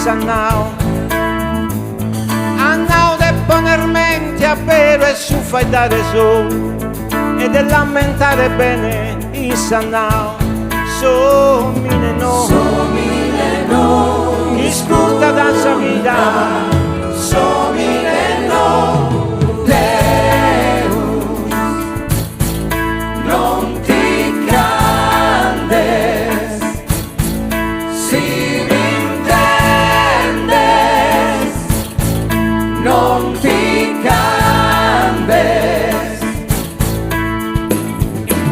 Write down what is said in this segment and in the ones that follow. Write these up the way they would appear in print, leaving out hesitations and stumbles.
Sannao. Annao de poner mente a vero e su fai dare su e de lamentare bene in Sannao. Somine no, chi scurta da sa vita, somine no, Deus, non ti candes, si mi intendes, non ti candes.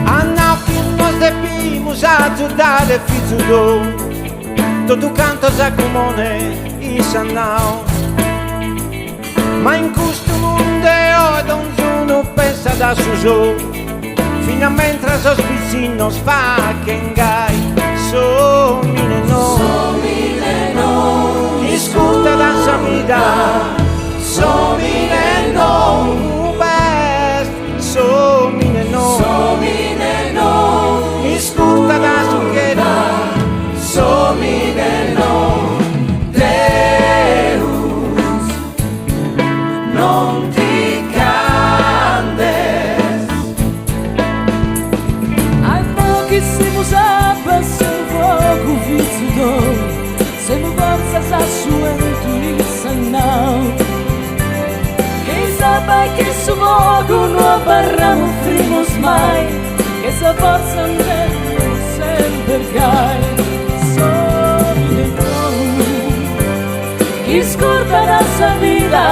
Annao che nos debimos ajudare fizudo, todo canto sa comune in Sannao. Ma in questo mondo non sono pensa da suso, fino a mentre sospizzino sfa che ingai. Somine no, chi scuta da sa vita, somine no, best, somine no, chi scuta da succhera, somine no, Deus, non ti candes. Ai pochissimus abas sem fogo vizudo, sem forças a suento in Sannao. Quem sabe que su fogo no barramo frimos mai, que essa força andando sempre cai. Somine no, chi scorda la sua vita,